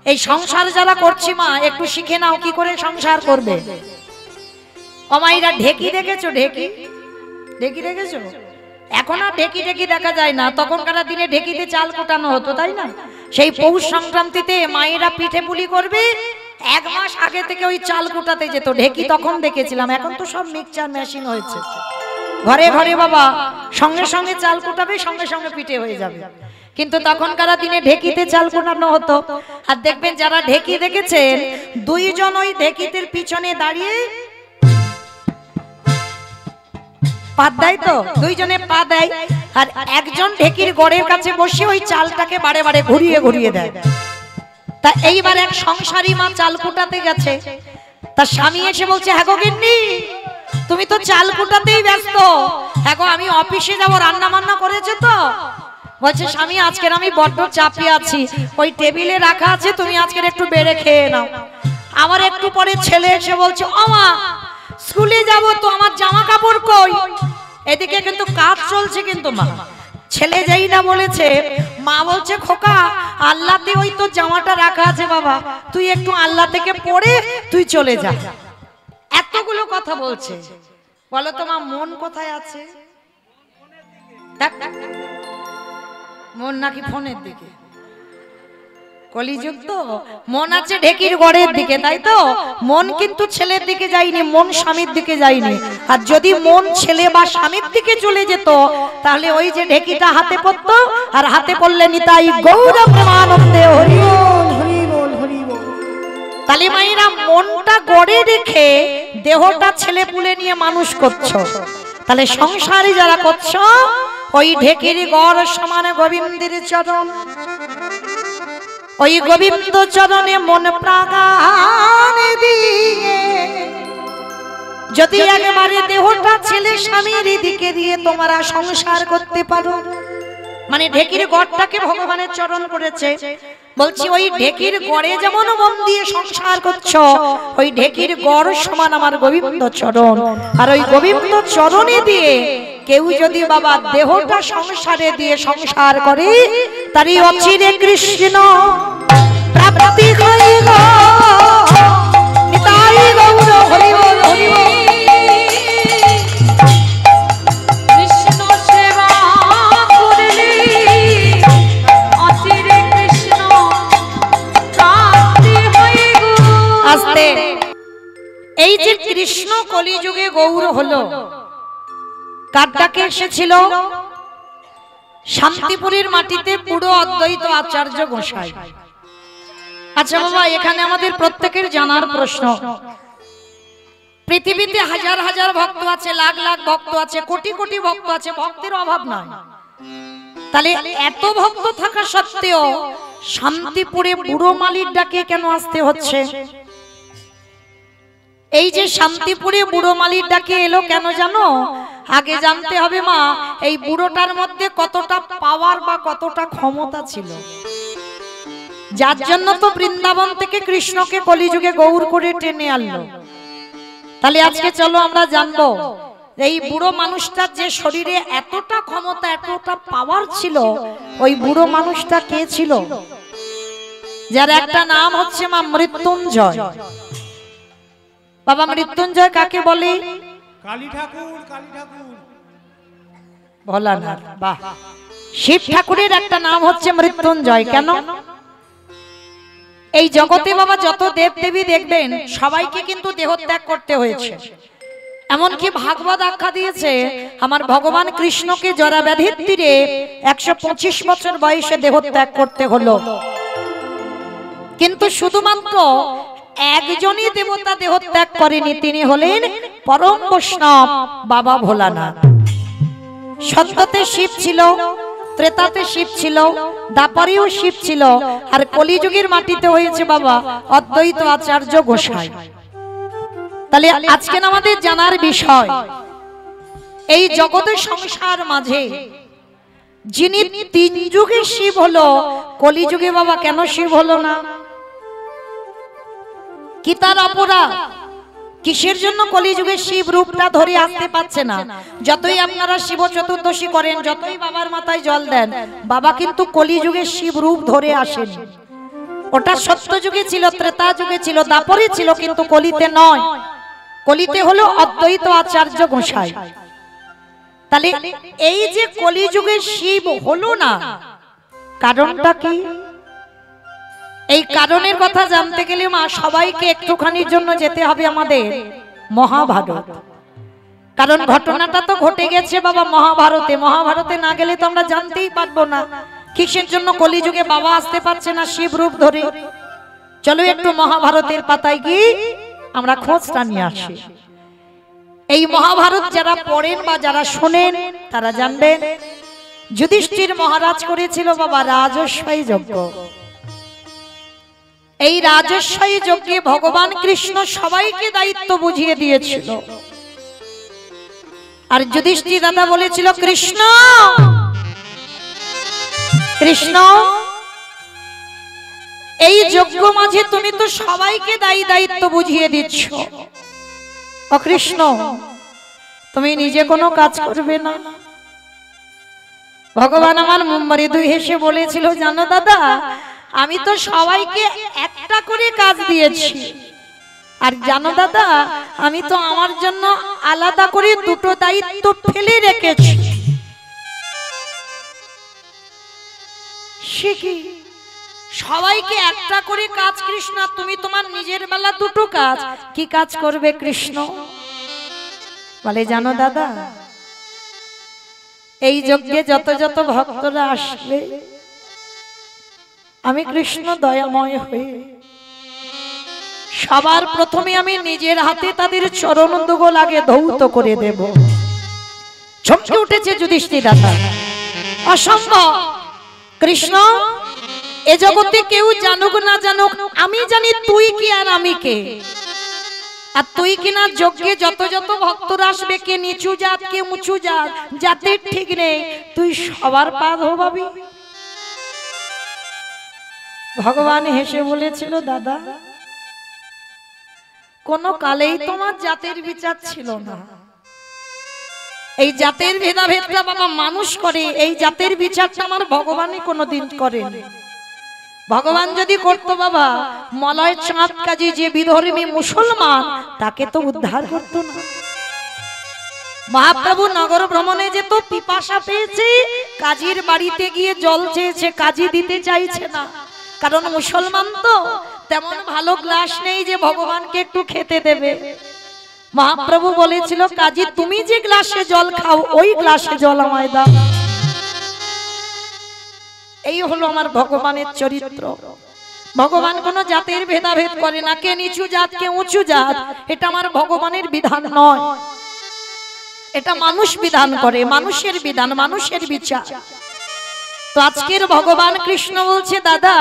এই সংসার যারা করছি মা একটু শিখে নাও কি করে সংসার করবে। অমাইরা ঢেকি দেখেছো? ঢেকি ঢেকি দেখেছো? এখন আর ঢেকি ঢেকি দেখা যায় না, তখনকার দিনে ঢেকিতে চাল কুটানো হতো, তাই না? সেই পৌষ সংক্রান্তিতে মায়েরা পিঠে পুলি করবে, এক মাস আগে থেকে ওই চাল কুটাতে যেত। ঢেকি তখন দেখেছিলাম, এখন তো সব মিক্সচার মেশিন হয়েছে, ঘরে ঘরে বাবা সঙ্গে সঙ্গে চাল কুটাবে, সঙ্গে সঙ্গে পিঠে হয়ে যাবে। কিন্তু তখনকার দিনে ঢেকিতে চাল কুটানো হতো। আর দেখবেন যারা ঢেকি দেখেছেন, দুইজন ওই ঢেকিতের পিছনে দাঁড়িয়ে পা দেয়, তো দুইজনে পা দেয়, আর একজন ঢেকির গড়ের কাছে বসে ওই চালটাকে বারে বারে ঘুরিয়ে ঘুরিয়ে দেয়। তা এইবার এক সংসারী মা চাল কুটাতে গেছে, তার স্বামী এসে বলছে, হ্যাঁ গো গিন্নি, তুমি তো চাল কুটাতেই ব্যস্ত, হ্যাঁ গো আমি অফিসে যাবো, রান্না বান্না করেছে তো? বলছে, স্বামী আজকের আমি বড্ড চাপে আছি, ওই টেবিলে রাখা আছে, তুমি আজকের একটু বেড়ে খেয়ে নাও। আমার একটু পরে ছেলে এসে বলছে, ও মা স্কুলে যাব তো, আমার জামা কাপড় কই? এদিকে কিন্তু কাজ চলছে, কিন্তু মা ছেলে যেই না বলেছে, মা বলছে, খোকা আল্লাহতে ওই তো জামাটা রাখা আছে বাবা, তুই একটু আল্লাহ থেকে পড়ে তুই চলে যা। এতগুলো কথা বলছে, বলো তো মা মন কোথায় আছে? মন নাকি ফোনের দিকে? কলিযুগ তো, মন আছে ঢেকির গড়ের দিকে, তাই তো? মন কিন্তু ছেলের দিকে যায়নি, মন স্বামীর দিকে যায়নি। আর যদি মন ছেলে বা স্বামীর দিকে চলে যেত, তাহলে ওই যে ঢেকিটা হাতে পড়তো, আর হাতে পড়লে নিতাই গৌর প্রেমানন্দে হরি বল হরি বল হরি বল। তালি মাইরা মনটা গড়ে রেখে দেহটা ছেলে পুলে নিয়ে মানুষ করছো, তাহলে সংসারে যারা করছো, ওই ঢেকির গড় সমান গোবিন্দের চরণ, ওই গোবিন্দ চরণে মন প্রাণ দিয়ে যদি একবারে দেহটা ছেলে স্বামীর দিকে দিয়ে তোমরা সংসার করতে পারো, মানে ঢেকির গড়টাকে ভগবানের চরণ করেছে। বলছি ওই ঢেকির গড়ে যেমন মন দিয়ে সংসার করছো, ওই ঢেকির গড় সমান আমার গোবিন্দ চরণ। আর ওই গোবিন্দ চরণে দিয়ে কেউ যদি বাবা দেহটা সংসারে দিয়ে সংসার করে, তারই অচিরে কৃষ্ণ প্রাপ্তি হইব। নিতাই গৌর হরি বল হরি বল। কৃষ্ণ সেবা করলে অচিরে কৃষ্ণ প্রাপ্তি হইব। আস্তে এই যে কৃষ্ণ কলিযুগে গৌর হলো, কার ডাকে এসেছিল? শান্তিপুরের মাটিতে পুরো অদ্বৈত আচার্য গোসাই। আচ্ছা বাবা, এখানে আমাদের প্রত্যেকের জানার প্রশ্ন, পৃথিবীতে হাজার হাজার ভক্ত আছে, লাখ লাখ ভক্ত আছে, কোটি কোটি ভক্ত আছে, ভক্তের অভাব নাই। তাহলে এত ভক্ত থাকা সত্ত্বেও শান্তিপুরে বুড়ো মালির ডাকে কেন আসতে হচ্ছে? এই যে শান্তিপুরে বুড়ো মালির ডাকে এলো কেন জানো? আগে জানতে হবে মা, এই বুড়োটার মধ্যে কতটা পাওয়ার বা কতটা ক্ষমতা ছিল, যার জন্য তো বৃন্দাবন থেকে কৃষ্ণকে কলিযুগে গৌর করে টেনে আনলো। তাহলে আজকে চলো আমরা জানবো এই বুড়ো মানুষটার যে শরীরে এতটা ক্ষমতা, এতটা পাওয়ার ছিল, ওই বুড়ো মানুষটা কে ছিল? যার একটা নাম হচ্ছে মা মৃত্যুঞ্জয়। বাবা মৃত্যুঞ্জয় কাকে বলে? কালী ঠাকুর। কালী ঠাকুর ভোলানাথ। বাহ, শিব ঠাকুরের একটা নাম হচ্ছে মৃত্যুঞ্জয়। কেন? এই জগতে বাবা যত দেব দেবী দেখবেন, সবাইকে কিন্তু দেহত্যাগ করতে হয়েছে। এমনকি ভাগবত আখ্যা দিয়েছে, আমার ভগবান কৃষ্ণকে জরা ব্যাধির তীরে 125 বছর বয়সে দেহত্যাগ করতে হলো। কিন্তু শুধুমাত্র একজনই দেবতা দেহত্যাগ করেনি, তিনি হলেন পরম বৈষ্ণব বাবা ভোলানাথ। সত্যতে শিব ছিল, ত্রেতাতে শিব ছিল, দাপরেও শিব ছিল, আর কলিযুগের মাটিতে হয়েছে বাবা অদ্বৈত আচার্য গোসাই। তাহলে আজকে আমাদের জানার বিষয়, এই জগতের সংসার মাঝে যিনি তিন যুগে শিব হলো, কলিযুগে বাবা কেন শিব হলো না? কি তার অপরাধ? কিসের জন্য কলিযুগে শিব রূপটা ধরে আসতে পারছে না? যতই আপনারা শিব চতুর্দশী করেন, যতই বাবার মাথায় জল দেন, বাবা কিন্তু কলিযুগে শিব রূপ ধরে আসেন। ওটা সত্য যুগে ছিল, ত্রেতা যুগে ছিল, দাপরে ছিল, কিন্তু কলিতে নয়। কলিতে হলো অদ্বৈত আচার্য গোসাই। তাহলে এই যে কলিযুগে শিব হলো না, কারণটা কি? এই কারণের কথা জানতে গেলে মা সবাইকে একটুখানির জন্য যেতে হবে আমাদের মহাভারত। কারণ ঘটনাটা তো ঘটে গেছে বাবা মহাভারতে। মহাভারতে না গেলে তো আমরা জানতেই পারবো না কিসের জন্য কলিযুগে বাবা আসতে পারছে না শিব রূপ ধরে। চলো একটু মহাভারতের পাতায় গিয়ে আমরা খোঁজটা নিয়ে আসি। এই মহাভারত যারা পড়েন বা যারা শোনেন তারা জানবেন যুধিষ্ঠির মহারাজ করেছিল বাবা রাজস্বী যজ্ঞ। এই রাজস্বী যজ্ঞে ভগবান কৃষ্ণ সবাইকে দায়িত্ব বুঝিয়ে দিয়েছিল। আর যুধিষ্ঠির দাদা বলেছিল, কৃষ্ণ কৃষ্ণ এই যজ্ঞ মাঝে তুমি তো সবাইকে দায়িত্ব বুঝিয়ে দিচ্ছ, ও কৃষ্ণ তুমি নিজে কোনো কাজ করবে না? ভগবান আমার মৃদু হেসে বলেছিল, জানো দাদা আমি তো সবাইকে একটা করে কাজ দিয়েছি, আর জানো দাদা আমি তো আমার জন্য আলাদা করে দুটো দায়িত্ব ফেলে রেখেছি। সে কি? সবাইকে একটা করে কাজ কৃষ্ণ, তুমি তোমার নিজের বেলা দুটো কাজ, কি কাজ করবে কৃষ্ণ? বলে জানো দাদা এই যজ্ঞে যত যত ভক্তরা আসবে আমি কৃষ্ণ দয়াময় হয়ে সবার প্রথমে আমি নিজের হাতে তাদের চরণ দুগল আগে ধৌত করে দেব। চমকে উঠেছে যুধিষ্ঠির দাদা, অসম্ভব কৃষ্ণ, এ জগতে কেউ জানুক না জানুক আমি জানি তুই কি আর আমি কে। আর তুই কিনা যজ্ঞে যত যত ভক্তরা আসবে, কে নিচু জাত কে উঁচু জাত, জাতের ঠিক নেই, তুই সবার পা ধোবাবি। ভগবান হেসে বলেছিল, দাদা কোন কালেই তোমার জাতের বিচার ছিল না। এই জাতের ভেদাভেদটা বাবা মানুষ করে, এই জাতের বিচারটা আমার ভগবানই কোনোদিন করেনি। ভগবান যদি করতো বাবা মলয় চাঁদ কাজী যে বিধর্মী মুসলমান তাকে তো উদ্ধার করতো না। মহাপ্রভু নগর ভ্রমণে যেত, পিপাসা পেয়েছে, কাজীর বাড়িতে গিয়ে জল চেয়েছে, কাজী দিতে চাইছে না, কারণ মুসলমান তো তেমন ভালো গ্লাস নেই যে ভগবানকে একটু খেতে দেবে। মহাপ্রভু বলেছিল, কাজী তুমি যে গ্লাসে জল খাও ওই গ্লাসে জল আমায় দাও। এই হলো আমার ভগবানের চরিত্র। ভগবান কোন জাতের ভেদাভেদ করে না, কে নিচু জাত কে উঁচু জাত, এটা আমার ভগবানের বিধান নয়, এটা মানুষ বিধান করে, মানুষের বিধান, মানুষের বিচার। তো আজকের ভগবান কৃষ্ণ বলছে, দাদা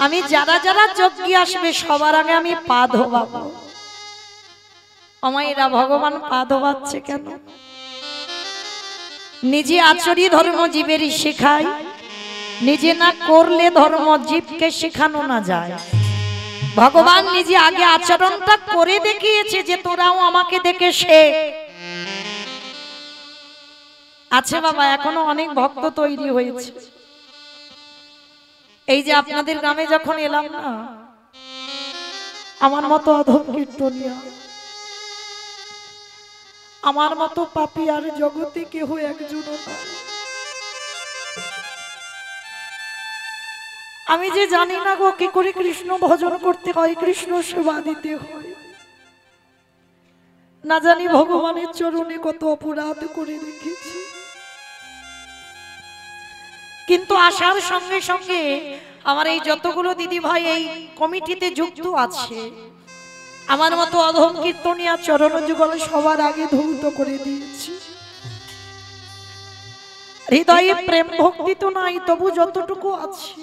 আমি যারা যারা যজ্ঞে আসবে সবার আগে আমি পা ধোবাবো। আমায়রা ভগবান পা ধোবাচ্ছে কেন? নিজে আচরি ধর্ম জীবেরই শেখায়, নিজে না করলে ধর্ম জীবকে শেখানো না যায়। ভগবান নিজে আগে আচরণটা করে দেখিয়েছে যে তোরাও আমাকে দেখে শেখ। আছে বাবা এখনো অনেক ভক্ত তৈরি হয়েছে। এই যে আপনাদের গ্রামে যখন এলাম না, আমার মতো অধম কীর্তনিয়া, আমার মতো পাপী আর জগতে কেহ একজনও না। আমি যে জানি না গো কি করে কৃষ্ণ ভজন করতে হয়, কৃষ্ণ সেবা দিতে হয়, না জানি ভগবানের চরণে কত অপরাধ করে রেখেছি। কিন্তু আসার সঙ্গে সঙ্গে আমার এই যতগুলো দিদি ভাই এই কমিটিতে যুক্ত আছে, আমার মতো অধম কীর্তনিয়া চরণ যুগল সবার আগে ধৌত করে দিয়েছি। হৃদয়ে প্রেম ভক্তি তো নাই, তবু যতটুকু আছে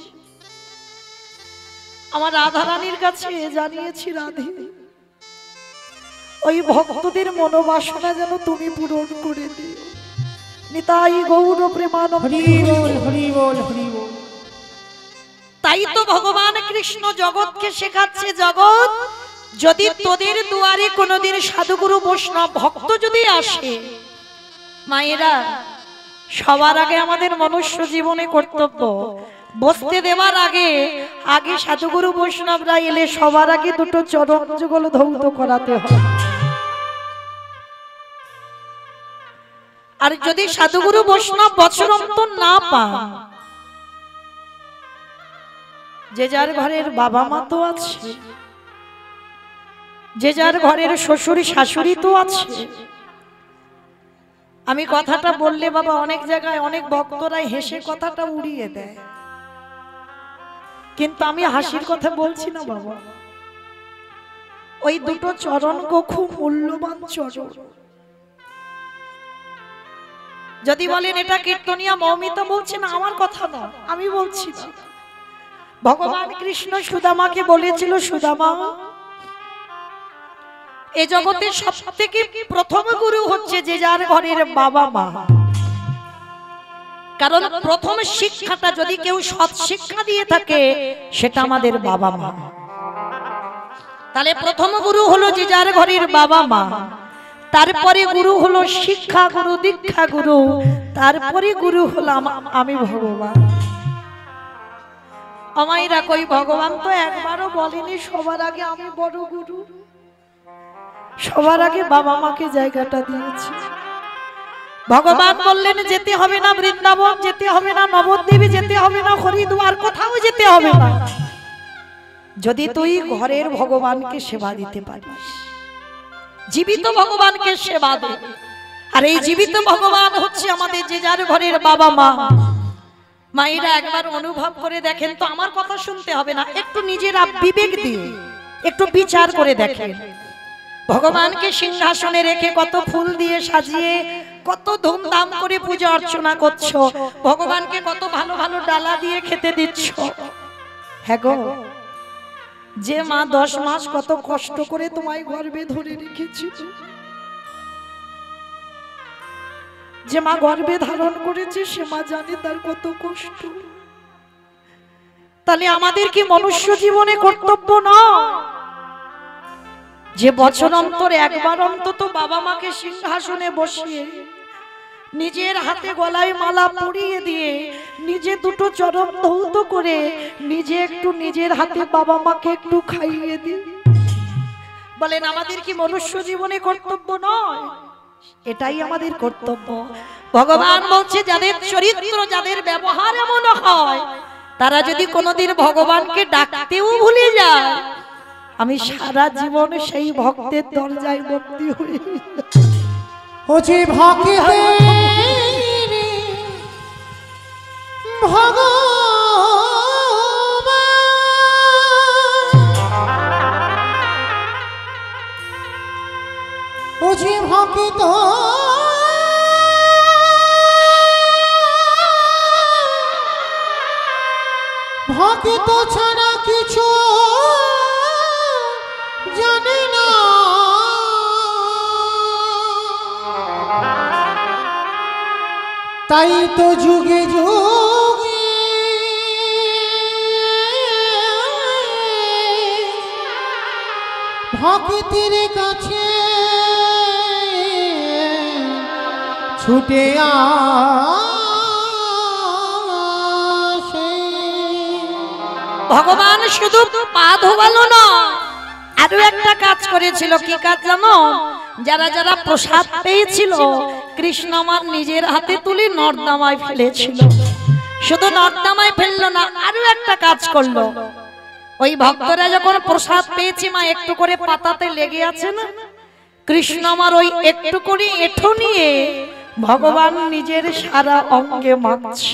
আমার রাধা রানীর কাছে জানিয়েছি, রাধে ওই ভক্তদের মনোবাসনা যেন তুমি পূরণ করে দিও। নিতাই গৌর প্রেমানন্দ, হরি বল হরি বল হরি বল। তাই তো ভগবান কৃষ্ণ জগৎকে শেখাচ্ছে, জগৎ যদি তোদের দুয়ারে কোনোদিন সাধুগুরু বৈষ্ণব ভক্ত যদি আসে, মায়েরা সবার আগে আমাদের মনুষ্য জীবনে কর্তব্য বসতে দেওয়ার আগে আগে সাধুগুরু বৈষ্ণবরা এলে সবার আগে দুটো চরণ যুগল ধৌত করাতে হয়। আর যদি সাধুগুরু বৈষ্ণব বছরন্তর না পান, যে যার ঘরের বাবা মা তো আছে, যে যার ঘরের শ্বশুর শাশুড়ি তো আছে। আমি কথাটা বললে বাবা অনেক জায়গায় অনেক ভক্তরাই হেসে কথাটা উড়িয়ে দেয়, কিন্তু আমি হাসির কথা বলছি না বাবা। ওই দুটো চরণ খুব মূল্যবান চরণ। যদি বলেন এটা কীর্তনিয়া মৌমিতা বলছে না, আমার কথা না, আমি বলছি না। ভগবান কৃষ্ণ সুদামাকে বলেছিল, সুদামা এ জগতে সবথেকে প্রথম গুরু হচ্ছে যে যার ঘরের বাবা মা। কারণ প্রথম শিক্ষাটা যদি কেউ সৎ শিক্ষা দিয়ে থাকে সেটা আমাদের বাবা মা। তাহলে প্রথম গুরু হলো যে যার ঘরের বাবা মা, তারপরে গুরু হলো শিক্ষা গুরু, দীক্ষা গুরু, তারপরে গুরু হলাম আমি ভগবান। আমাইরা কই ভগবান তো একবারও বলেনি সবার আগে আমি বড় গুরু, সবার আগে বাবা মাকে জায়গাটা দিয়েছি। ভগবান বললেন যেতে হবে না বৃন্দাবন, যেতে হবে না নবদ্বীপে, যেতে হবে না হরিদ্বার, কোথাও যেতে হবে না, যদি তুই ঘরের ভগবানকে সেবা দিতে পারিস। জীবিত ভগবানকে সেবা দে। আর এই জীবিত ভগবান হচ্ছে আমাদের যে যার ঘরের বাবা মা। মায়েরা একবার অনুভব করে দেখেন তো, আমার কথা শুনতে হবে না, একটু নিজেরা বিবেক দিয়ে একটু বিচার করে দেখেন। ভগবানকে সিংহাসনে রেখে কত ফুল দিয়ে সাজিয়ে কত ধুমধাম করে পূজা অর্চনা করছো, ভগবানকে কত ভালো ভালো ডালা দিয়ে খেতে দিচ্ছ। হ্যাঁ গো, যে মা 10 মাস কত কষ্ট করে তোমায় গর্ভে ধরে রেখেছিল, যে মা গর্ভে ধারণ করেছে সে মা জানে তার কত কষ্ট। তাহলে আমাদের কি মনুষ্য জীবনে কর্তব্য নয় যে বছর অন্তর একবার অন্তত বাবা মাকে সিংহাসনে বসিয়ে নিজের হাতে গলায় মালা পরিয়ে দিয়ে নিজে দুটো চরণ ধৌত করে নিজে একটু নিজের হাতে বাবা মাকে একটু খাইয়ে দিই? বলেন আমাদের কি মনুষ্য জীবনে কর্তব্য নয়? এটাই আমাদের কর্তব্য। ভগবান বলছে যাদের চরিত্র, যাদের ব্যবহার এমন হয়, তারা যদি কোনোদিন ভগবানকে ডাকতেও ভুলে যায়, আমি সারা জীবন সেই ভক্তের দরজায় বন্দী হই। ওছে ভক্তি ভগবান, ওছে ভক্ত ভক্ত ছাড়া কিছু জানে না। তাই তো যুগে যুগে ভক্তের কাছে ছুটে আসে। ভগবান শুধু পা ধোয়ালো না, আরো একটা কাজ করেছিল। কি কাজ জানো? যারা যারা প্রসাদ পেয়েছিল কৃষ্ণ আমার নিজের হাতে তুলে নর্দমায় ফেলেছিল। শুধু নর্দমায় ফেললো না, আরো একটা কাজ করলো। ওই ভক্তরা যখন প্রসাদ পেয়েছে, মা একটু করে পাতাতে লেগে আছে না, কৃষ্ণ আমার ওই একটু করে এঁঠো নিয়ে ভগবান নিজের সারা অঙ্গে মাখছে।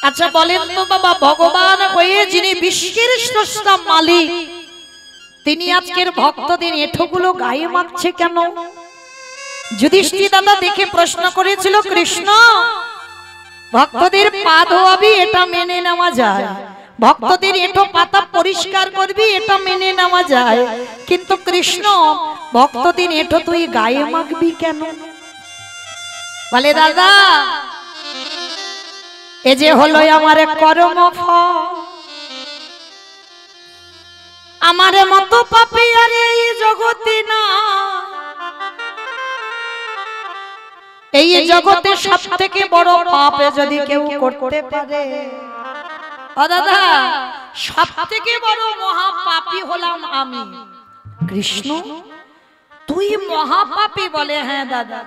আচ্ছা বলেন তো বাবা, ভগবান হয়ে যিনি বিশ্বের স্রষ্টা মালিক, তিনি আজকের ভক্তদের এঁঠোগুলো গায়ে মাখছে কেন? যুধিষ্ঠির দাদা দেখে প্রশ্ন করেছিল, কৃষ্ণ ভক্তদের পা ধোয়াবি, এটা মেনে নেওয়া যায়, ভক্তদের এঁঠো পাতা পরিষ্কার করবি, এটা মেনে নেওয়া যায়, কিন্তু কৃষ্ণ ভক্তদের এঁঠো তুই গায়ে মাখবি কেন? বলে দাদা এ যে হলো আমার কর্মফল, আমার মতো পাপী আর এই জগতে না, এই জগতে সবথেকে বড় পাপ যদি কেউ করতে পারে, ও দাদা, সবথেকে বড় মহাপাপী হলাম আমি। কৃষ্ণ তুই মহাপাপী? বলে হ্যাঁ দাদা,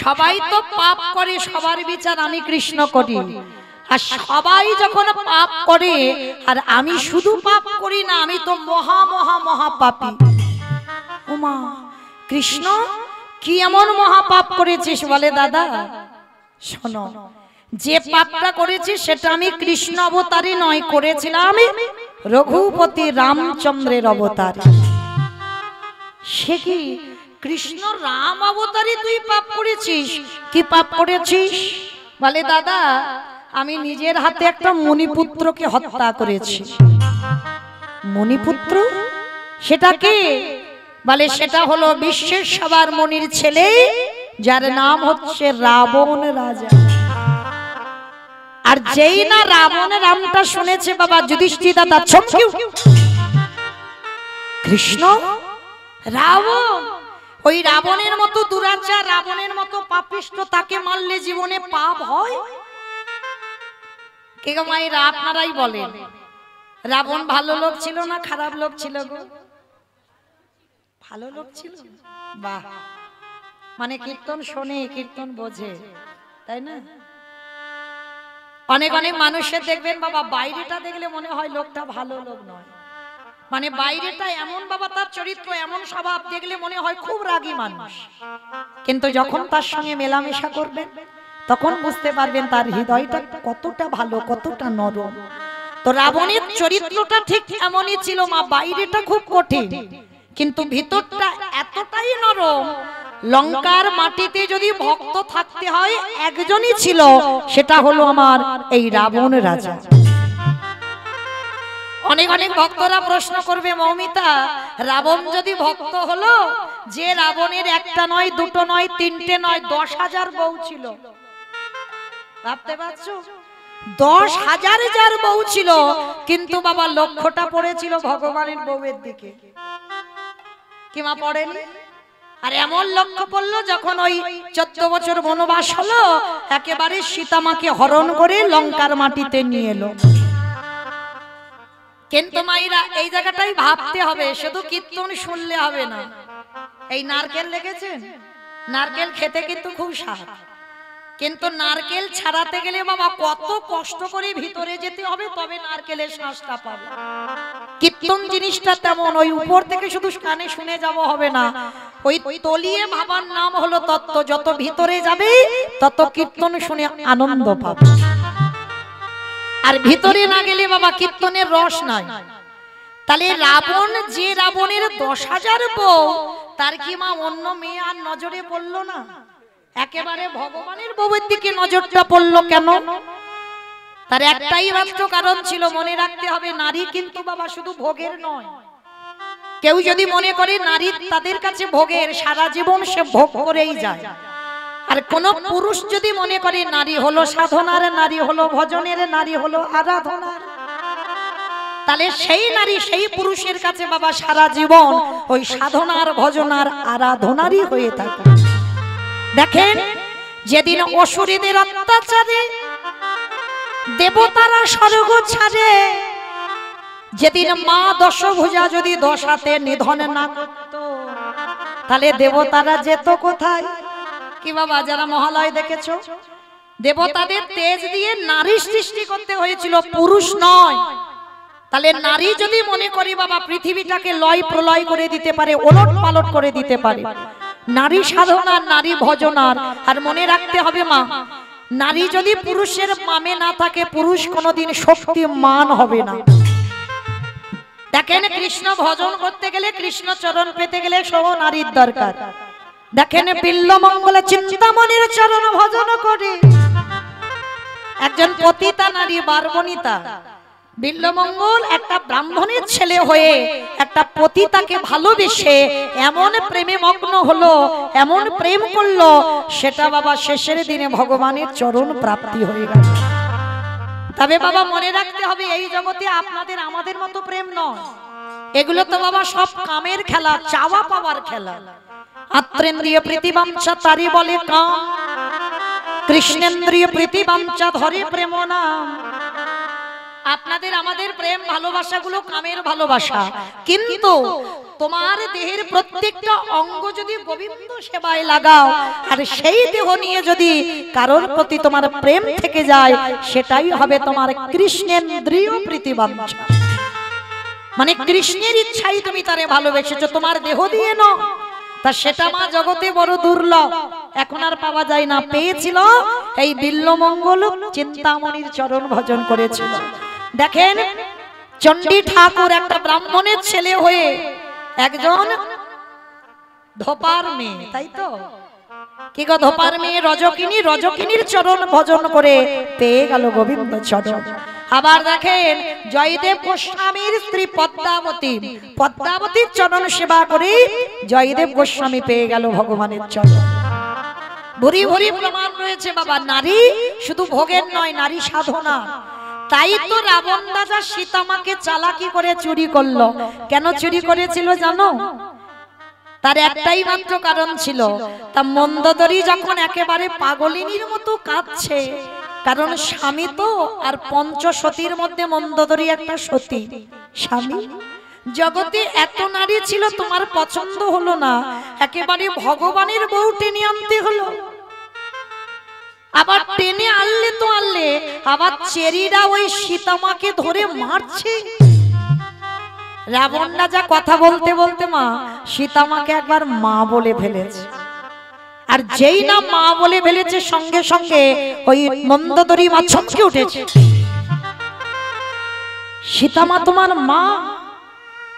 সবাই তো পাপ করে, সবার বিচার আমি কৃষ্ণ করি। আর সবাই যখন পাপ করে আর আমি শুধু পাপ করি না, আমি তো মহা মহা মহাপাপী। ওমা, কৃষ্ণ কি এমন মহাপাপ করেছিস? বলে দাদা শোনো, যে পাপটা করেছি সেটা আমি কৃষ্ণ অবতারই নয়, করেছিলাম আমি রঘুপতি রামচন্দ্রের অবতার। সে কি কৃষ্ণ রাম অবতারই তুই পাপ করেছিস? কি পাপ করেছিস? বলে দাদা, আমি নিজের হাতে একটা মণিপুত্রকে হত্যা করেছি। মণিপুত্র সেটা কে? বলে সেটা হলো বিশ্বের সবার মনির ছেলে, যার নাম হচ্ছে রাবণ রাজা। আর যেই না রাবণ নামটা শুনেছে বাবা যুধিষ্ঠির দাদা চমকে কৃষ্ণ রাবণ, ওই রাবণের মতো দুরাচার, রাবণের মতো পাপিষ্ট, তাকে মারলে জীবনে পাপ হয়? কে গো মায়েরা, আপনারাই বলেন, রাবণ ভালো লোক ছিল না খারাপ লোক ছিল গো? ভালো লোক ছিল। বাহ, মানে কীর্তন শোনে, কীর্তন বোঝে, তাই না? অনেক অনেক মানুষের দেখবেন বাবা, বাইরেটা দেখলে মনে হয় লোকটা ভালো লোক নয়, মানে বাইরেটা এমন বাবা, তার চরিত্র এমন, স্বভাব দেখলে মনে হয় খুব রাগী মানুষ, কিন্তু যখন তার সঙ্গে মেলামেশা করবেন তখন বুঝতে পারবেন তার হৃদয়টা কতটা ভালো, কতটা নরম। তো রাবণের চরিত্রটা ঠিক এমনই ছিল মা, বাইরেটা খুব কঠিন কিন্তু ভিতরটা এতটাই নরম। লঙ্কার মাটিতে যদি ভক্ত থাকতে হয় একজনই ছিল, সেটা হলো আমার এই রাবণ রাজা। অনেক অনেক ভক্তরা প্রশ্ন করবে, মৌমিতা রাবণ যদি ভক্ত হলো, যে রাবণের একটা নয়, দুটো নয়, তিনটে নয়, 10,000 বউ ছিল। ভাবতে পারছো? 10,000 যার বউ ছিল, কিন্তু বাবা লক্ষ্যটা পড়েছিল ভগবানের বউয়ের দিকে। কি মা পড়েনি? আর এমন লক্ষ্য পড়লো যখন ওই 14 বছর বনবাস হলো, একেবারে সীতামাকে হরণ করে লঙ্কার মাটিতে নিয়ে এলো। কিন্তু মাইরা এই জায়গাটাই ভাবতে হবে, শুধু কীর্তন শুনলে হবে না। এই নারকেল দেখেছেন? নারকেল খেতে কিন্তু খুব স্বাদ, কিন্তু নারকেল ছাড়াতে গেলে বাবা কত কষ্ট করে ভিতরে যেতে হবে, তবে নারকেলের শ্বাসটা পাবে। কীর্তন জিনিসটা তেমন, ওই উপর থেকে শুধু কানে শুনে যাব হবে না, ওই তলিয়ে ভাবার নাম হলো তত্ত্ব। যত ভিতরে যাবে তত কীর্তন শুনে আনন্দ পাবে। আর ভিতরে না গেলে বাবা কীর্তনের রস নাই। তাহলে রাবণ, যে রাবণের 10,000 বউ, তার কি মা অন্য মেয়ে আর নজরে পড়লো না? একেবারে ভগবানের বউয়ের দিকে নজরটা পড়লো কেন? তার একটাই মাত্র কারণ ছিল, মনে রাখতে হবে নারী কিন্তু বাবা শুধু ভোগের নয়। কেউ যদি মনে করে নারী তাদের কাছে ভোগের, সারা জীবন সে ভোগ করেই যায়। আর কোন পুরুষ যদি মনে করে নারী হলো সাধনার, নারী হলো ভজনের, নারী হলো আরাধনার, তাহলে সেই নারী সেই পুরুষের কাছে বাবা সারা জীবন ওই সাধনার, ভজনার, আরাধনারই হয়ে থাকে। দেখেন, যেদিন অসুরীদের অত্যাচারে দেবতারা স্বর্গ ছাড়ে, যেদিন মা দশভুজা যদি 10 হাতে নিধন না করত, তাহলে দেবতারা যেত কোথায়? কি বাবা, যারা মহালয় দেখেছো, দেবতাদের তেজ দিয়ে নারী সৃষ্টি করতে হয়েছিল, পুরুষ নয়। তাহলে নারী যদি মনে করি বাবা পৃথিবীটাকে লয় প্রলয় করে দিতে পারে, ওলট পালট করে দিতে পারে, নারী সাধনার, নারী ভজনার। আর মনে রাখতে হবে মা, নারী যদি পুরুষের মামে না থাকে, পুরুষ কোনোদিন শক্তিমান হবে না। দেখেন, কৃষ্ণ ভজন করতে গেলে, কৃষ্ণ চরণ পেতে গেলে সব নারীর দরকার। দেখেন, বিল্লমঙ্গলে চিন্তামণির চরণ ভজন করে একজন পতিতা নারী বারবনিতা। বিল্লমঙ্গল একটা ব্রাহ্মণের ছেলে হয়ে একটা পতিতাকে ভালোবেসে এমন প্রেমে মগ্ন হলো, এমন প্রেম করলো, সেটা বাবা শেষের দিনে ভগবানের চরণ প্রাপ্তি হয়ে গেল। তবে বাবা মনে রাখতে হবে, এই জগতে আপনাদের আমাদের মতো প্রেম নয়, এগুলো তো বাবা সব কামের খেলা, চাওয়া পাওয়ার খেলা। আত্রেন্দ্রিয় প্রীতিবাঞ্ছা তারি বলে কাম, কৃষ্ণেন্দ্রিয় প্রীতিবাঞ্ছা ধরে প্রেম নাম। আপনাদের আমাদের প্রেম ভালোবাসাগুলো কামের ভালোবাসা, কিন্তু তোমার দেহের প্রত্যেকটা অঙ্গ যদি গোবিন্দ সেবায় লাগাও আর সেই দেহ নিয়ে যদি কারোর প্রতি তোমার প্রেম থেকে যায়, সেটাই হবে তোমার কৃষ্ণেন্দ্রিয় প্রীতিবাঞ্ছা। মানে কৃষ্ণের ইচ্ছাই তুমি তারে ভালোবেসেছো, তোমার দেহ দিয়ে ন। তা সেটা মা জগতে বড় দুর্লভ, এখন আর পাওয়া যায় না। পেয়েছিল এই বিল্লমঙ্গল চিন্তামণির চরণ ভজন করেছিল। দেখেন চণ্ডী ঠাকুর একটা ব্রাহ্মণের ছেলে হয়ে একজন ধোপার মেয়ে, তাই তো কি গো, ধোপার মেয়ে রজকিনী, রজকিনীর চরণ ভজন করে পেয়ে গেল গোবিন্দ চরণ। আবার দেখেন জয়দেব গোস্বামীর স্ত্রী পদ্মাবতী, পদ্মাবতীর চরণ সেবা করে জয়দেব গোস্বামী পেয়ে গেল ভগবানের চরণ। ভরি ভরি প্রমাণ রয়েছে বাবা, নারী শুধু ভোগের নয়, নারী সাধনা। তাই তো রাবণ রাজা সীতামাকে চালাকি করে চুরি করলো। কেন চুরি করেছিল জানো? তার একটাই মাত্র কারণ ছিল, তা মন্দোদরী যখন একেবারে পাগলিনীর মতো কাঁদছে, কারণ স্বামী তো, আর পঞ্চসতীর মধ্যে মন্দোদরী একটা সতী। স্বামী জগতে এত নারী ছিল, তোমার পছন্দ হলো না, একেবারে ভগবানের বউ টেনে আনতে হলো। আবার টেনে আনলে তো আনলে, আবার চেরিরা ওই সীতামাকে ধরে মারছে। রাবণ রাজা কথা বলতে বলতে মা সীতামাকে একবার মা বলে ফেলেছে, আর যেই না মা বলে ফেলেছে সঙ্গে সঙ্গে ওই মন্দোদরী মা চমকে উঠেছে। সীতামা তোমার মা?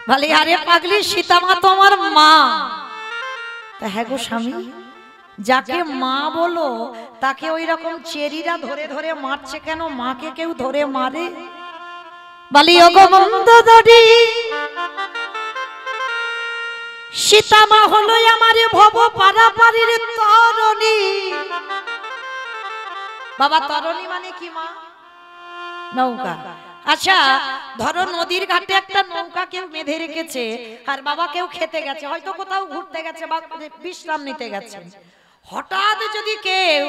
বলে আরে পাগলি, সীতামা তো আমার মা। তা হ্যাঁ গো স্বামী, যাকে মা বলো তাকে ওই রকম চেরিরা ধরে ধরে মারছে কেন? মাকে কেউ ধরে মারে? বলি ওগো মন্দোদরী, সীতামা হলো আমার ভব পারাপারের তরণী। বাবা তরণী মানে কি মা? নৌকা। আচ্ছা ধরো নদীর ঘাটে একটা নৌকা কেউ বেঁধে রেখেছে, আর বাবা কেউ খেতে গেছে, হয়তো কোথাও ঘুরতে গেছে বা বিশ্রাম নিতে গেছে, হঠাৎ যদি কেউ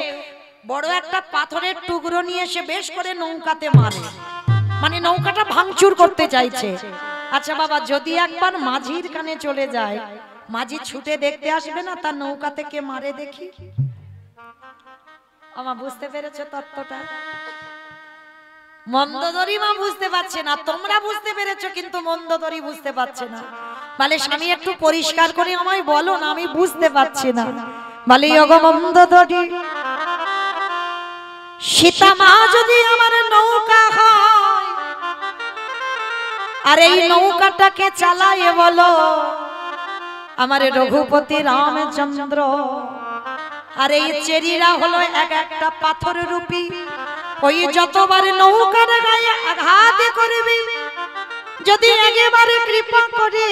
বড় একটা পাথরের টুকরো নিয়ে এসে বেশ করে নৌকাতে মারে, মানে নৌকাটা ভাঙচুর করতে চাইছে। আচ্ছা বাবা, যদি একবার মাঝির কানে চলে যায়, মাঝি ছুটে দেখতে আসবে না তার নৌকা থেকে মারে? দেখি আমা, বুঝতে পেরেছো তত্ত্বটা? মন্দোদরী মা বুঝতে পারছে না, তোমরা বুঝতে পেরেছো, কিন্তু মন্দোদরী বুঝতে পারছে না। বলে স্বামী একটু পরিষ্কার করে আমায় বলো না, আমি বুঝতে পারছি না। বলে ওগো মন্দোদরী, সীতামা যদি আমার নৌকা হয়, আর এই নৌকাটাকে চালায় বলো আমার রঘুপতি রামচন্দ্র, আর এই চেরিরা হলো এক একটা পাথর রূপী, ওই যতবার নৌকার গায়ে আঘাত করবে, যদি একেবারে কৃপা করে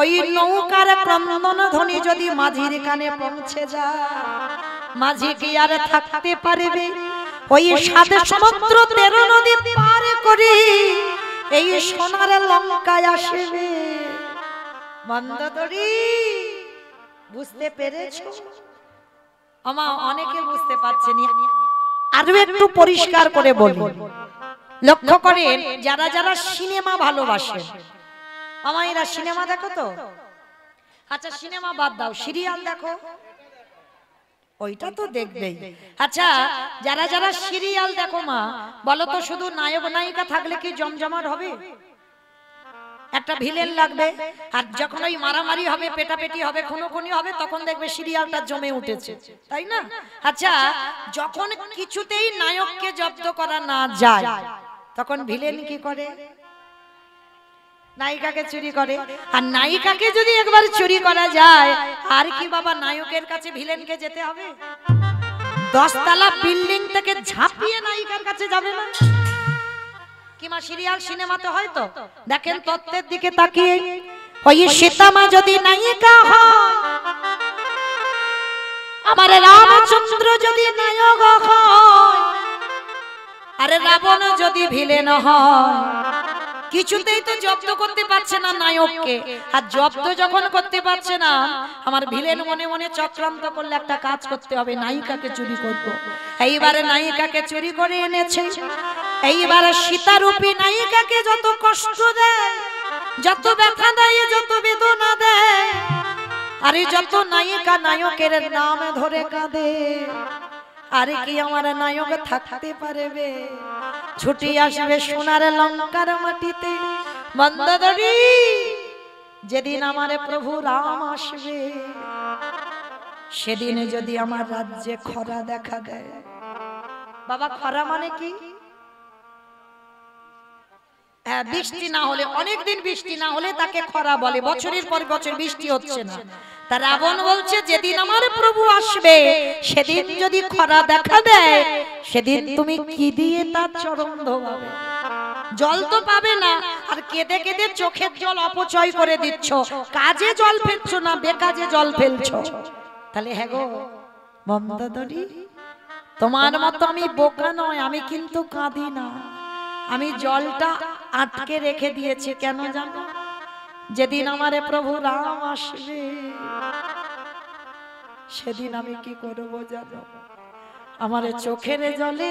ওই নৌকার ক্রন্দন ধ্বনি যদি মাঝির কানে পৌঁছে যায়, মাঝি কি আর থাকতে পারবে? ওই সাথে সমুদ্র 13 নদী পার করে এই সোনার লঙ্কায় আসবে। মন্দোদরী বুঝতে পেরেছো? আমা অনেকে বুঝতে পারছেনি, আরো একটু পরিষ্কার করে বলি। লক্ষ্য করেন যারা যারা সিনেমা ভালোবাসে, আমার এরা সিনেমা দেখো তো? আচ্ছা সিনেমা বাদ দাও, সিরিয়াল দেখো, ওইটা তো দেখবেই। আচ্ছা যারা যারা সিরিয়াল দেখো মা, বলো তো শুধু নায়ক নায়িকা থাকলে কি জমজমাট হবে? একটা ভিলেন লাগবে, আর যখন ওই মারামারি হবে, পেটাপেটি হবে, খুনোখুনি হবে, তখন দেখবে সিরিয়ালটা জমে উঠেছে, তাই না? আচ্ছা যখন কিছুতেই নায়ককে জব্দ করা না যায়, তখন ভিলেন কি করে? নায়িকাকে চুরি করে। আর নায়িকাকে যদি একবার চুরি করা যায়, আর কি বাবা নায়কের কাছে ভিলেনকে যেতে হবে? 10 তলা বিল্ডিং থেকে ঝাঁপিয়ে নায়িকার কাছে যাবে না? কিমা সিরিয়াল সিনেমাতে হয়তো দেখেন তত্ত্বের দিকে তাকিয়ে, ওই সীতামা যদি নায়িকা হয়, আমার রামচন্দ্র যদি নায়ক হয়, আরে রাবণ যদি ভিলেন হয়, কিছুতেই তো জব্দ করতে পারছে না নায়ককে। আর জব্দ যখন করতে পারছে না, আমার ভিলেন মনে মনে চক্রান্ত করলে একটা কাজ করতে হবে, নায়িকাকে চুরি করব। এইবারে নায়িকাকে চুরি করে এনেছে। এইবারে সীতারূপী নায়িকাকে যত কষ্ট দেয়, যত ব্যথা দেয়, যত বেদনা দেয়, আরে যত নায়িকা নায়কের নাম ধরে কাঁদে, আরে কি আমার নায়ক থাকতে পারবে? ছুটি আসবে সোনার লঙ্কার মাটিতে মন্দোদরী, যেদিন আমার প্রভু রাম আসবে, সেদিন যদি আমার রাজ্যে খরা দেখা দেয়। বাবা, খরা মানে কি? বৃষ্টি না হলে, অনেকদিন বৃষ্টি না হলে তাকে খরা বলে। বছরের পর বছর বৃষ্টি হচ্ছে না। তা রাবণ বলছে, যেদিন আমার প্রভু আসবে, সেদিন যদি খরা দেখা দেয়, সেদিন তুমি কি দিয়ে তার চরণ ধোয়াবে? জল তো পাবে না, আর কেঁদে কেঁদে চোখের জল অপচয় করে দিচ্ছ। কাজে জল ফেলছো না, বেকাজে জল ফেলছো। তাহলে হ্যাঁ গো মন্দোদরী, তোমার মতো আমি বোকা নয়, আমি কিন্তু কাঁদি না। আমি জলটা আটকে রেখে দিয়েছি, কেন জানো? যেদিন আমারে প্রভু রাম আসবে, সেদিন আমি কি করবো জানো? আমার চোখের জলে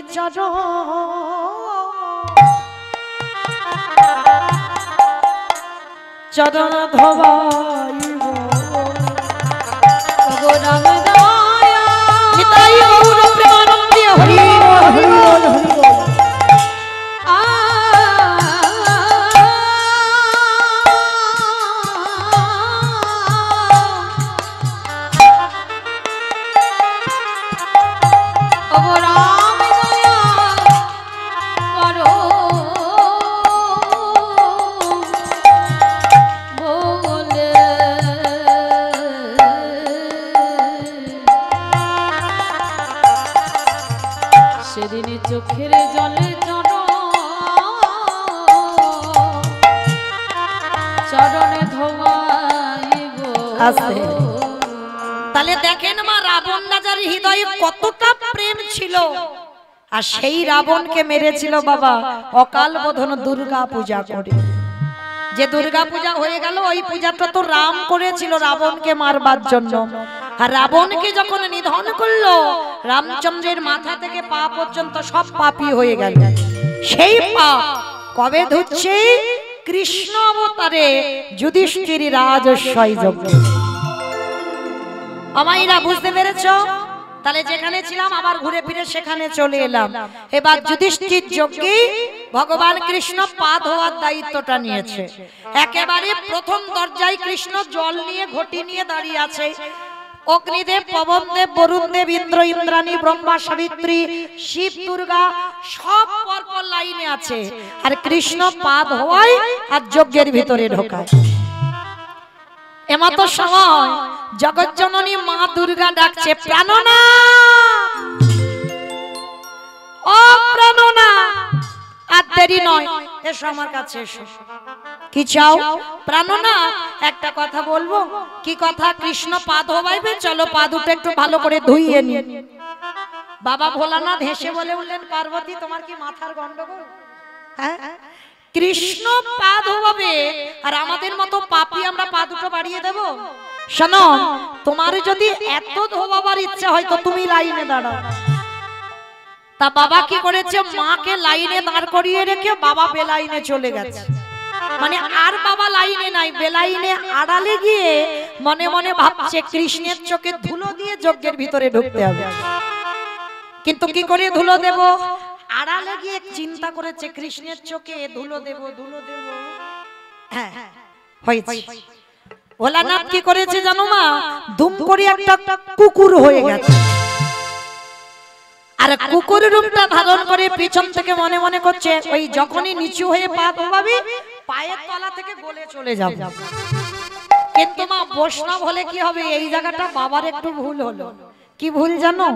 চরণ ধোবাইব। নিতাই গৌর প্রেমানন্দে হরি বল, হরি বল, হরি বল। চোখের জলে চরণে ধোয়াইব। তাহলে দেখেন মা, রাবণ রাজার হৃদয়ে কতটা প্রেম ছিল। আর সেই রাবণকে মেরেছিল বাবা অকাল বোধন দুর্গা পূজা করে। যে দুর্গা পূজা হয়ে গেল, ওই পূজাটা তো রাম করেছিল রাবণকে মারবার জন্য। আর রাবণকে যখন নিধন করলো, রামচন্দ্রের মাথা থেকে পা পর্যন্ত সব পাপী হয়ে গেল। সেই পাপ কবে ধুচ্ছে? কৃষ্ণ অবতারে যুধিষ্ঠির রাজস্বই যজ্ঞে। আমাইরা বুঝতে পেরেছো? তাহলে যেখানে ছিলাম আবার ঘুরে ফিরে সেখানে চলে এলাম। এবার যুধিষ্ঠির যজ্ঞে ভগবান কৃষ্ণ পা ধোয়ার দায়িত্বটা নিয়েছে। একেবারে প্রথম দরজায় কৃষ্ণ জল নিয়ে ঘটি নিয়ে দাঁড়িয়ে আছে। অগ্নিদেব, পবনদেব, বরুণদেব, ইন্দ্র, ইন্দ্রাণী, ব্রহ্মা, সাবিত্রী, শিব, দুর্গা সব পরপর লাইনে আছে। আর কৃষ্ণ পা ধোয়ায় আর যজ্ঞের ভিতরে ঢোকায়। এমতো সময় জগজ্জননী মা দুর্গা ডাকছে, প্রাণনাথ, ও প্রাণনাথ, আর দেরি নয়, এসো আমার কাছে এসো। কি চাও? প্রাণনাথ, একটা কথা বলবো। কি কথা? কৃষ্ণ পা ধোয়াইবে, চলো পা দুটো একটু ভালো করে ধুইয়ে নি। বাবা ভোলানাথ হেসে বলে উঠলেন, পার্বতী তোমার কি মাথার গন্ডগোল? হ্যাঁ, কৃষ্ণ পা ধোয়াবে আর আমাদের মতো পাপী আমরা পা দুটো বাড়িয়ে দেব? শোনো, তোমার যদি এত ধোয়াবার ইচ্ছা হয় তো তুমি লাইনে দাঁড়াও। তা বাবা কি করেছে? মাকে লাইনে দাঁড় করিয়ে রেখে বাবা বেলাইনে চলে গেছে। মানে আর বাবা লাইনে নাই, বেলাইনে আড়ালে গিয়ে মনে মনে ভাবছে কৃষ্ণের চোখে ধুলো দিয়ে যজ্ঞের ভিতরে ঢুকতে হবে। কিন্তু কি করে ধুলো দেব? আড়ালে গিয়ে চিন্তা করেছে কৃষ্ণের চোখে ধুলো দেব, ধুলো দেব। হ্যাঁ হয়েছে। ভোলানাথ কি করেছে জানো মা? দুম করে একটা কুকুর হয়ে গেছে। আর কুকুর রূপটা ধারণ করে পিছন থেকে মনে মনে করছে ওই যখনই নিচু হয়ে পা ধোয়াবি, পায়ের তলা থেকে গলে চলে যাবে। কিন্তু মা বৈষ্ণব হলে কি হবে? এই জায়গাটা বাবার একটু ভুল হলো। কি ভুল জানো?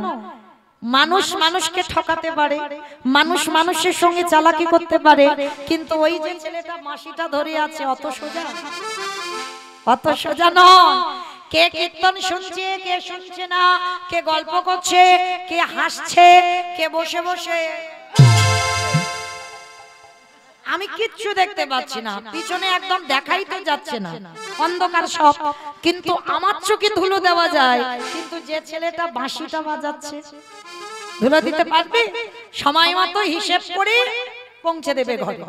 মানুষ মানুষকে ঠকাতে পারে, মানুষ মানুষের সঙ্গে চালাকি করতে পারে, কিন্তু ওই যে ছেলেটা মাসিটা ধরে আছে, অত সোজা, অত সোজা নয়। কে কীর্তন শুনছে, কে শুনছে না, কে গল্প করছে, কে হাসছে, কে বসে বসে আমি কিচ্ছু দেখতে পাচ্ছি না, পিছনে একদম দেখাই তো যাচ্ছে না, অন্ধকার সব, কিন্তু আমার চোখে ধুলো দেওয়া যায়। কিন্তু যে ছেলেটা বাঁশিটা বাজাচ্ছে ধুলো দিতে পারবে? সময় মতো হিসেব করে পৌঁছে দেবে ঘরে।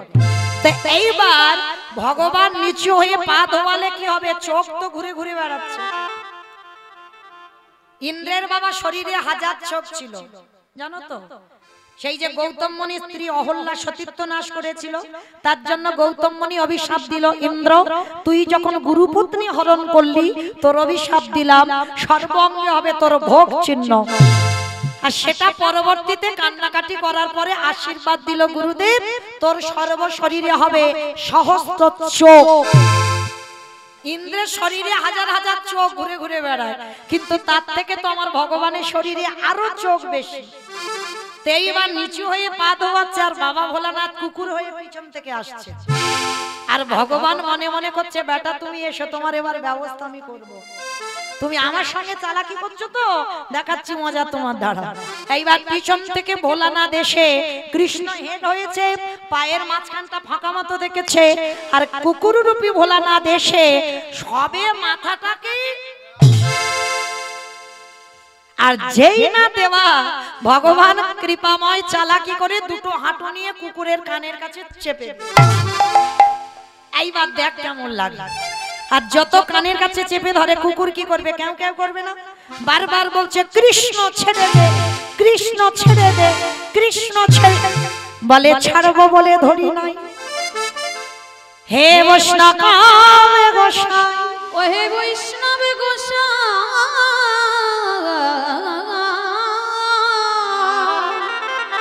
তো এইবার ভগবান নিচু হয়ে পা ধোয়ালে কি হবে? চোখ তো ঘুরে ঘুরে বেড়াচ্ছে। ইন্দ্রের বাবা শরীরে 1000 চোখ ছিল, জানো তো? সেই যে গৌতম মুনির স্ত্রী অহল্যা সতীত্ব নাশ করেছিল, তার জন্য গৌতম মুনি অভিশাপ দিল, ইন্দ্র তুই যখন গুরুপত্নী হরণ করলি, তোর অভিশাপ দিলাম সর্বাঙ্গে হবে তোর ভোগ চিহ্ন। আর সেটা পরবর্তীতে কান্নাকাটি করার পরে আশীর্বাদ দিল গুরুদেব, তোর সর্ব শরীরে হবে সহস্র চোখ। ইন্দ্রের শরীরে 1000 চোখ ঘুরে ঘুরে বেড়ায়, কিন্তু তার থেকে তো আমার ভগবানের শরীরে আরো চোখ বেশি। এইবার নিচু হয়ে পা ধোয়াচ্ছে, আর বাবা ভোলানাথ কুকুর হয়ে পিছন থেকে আসছে। আর ভগবান মনে মনে করছে, বেটা তুমি এসো, তোমার এবার ব্যবস্থা আমি করব। তুমি আমার সঙ্গে চালাকি করছো তো, দেখাচ্ছি মজা তোমার দ্বারা। এইবার পিছন থেকে ভোলানাথ এসে কৃষ্ণ হেড হয়েছে, পায়ের মাঝখানটা ফাঁকা মতো দেখেছে, আর কুকুর রূপী ভোলানাথ এসে সবে মাথাটাকে, আর যেই না দেওয়া ভগবান কৃপাময় চালাকি করে দুটো হাঁটু নিয়ে কুকুরের কানের কাছে চেপে। এইবার দেখ কেমন লাগে। আর যত কানের কাছে চেপে ধরে কুকুর কি করবে? কেউ কেউ করবে না, বারবার বলছে কৃষ্ণ ছেড়ে দে, কৃষ্ণ ছেড়ে দে, কৃষ্ণ ছেড়ে দে। বলে ছাড়বো বলে ধরি নাই। হে বৈষ্ণব গোসাই, ও হে বৈষ্ণব গোসাই,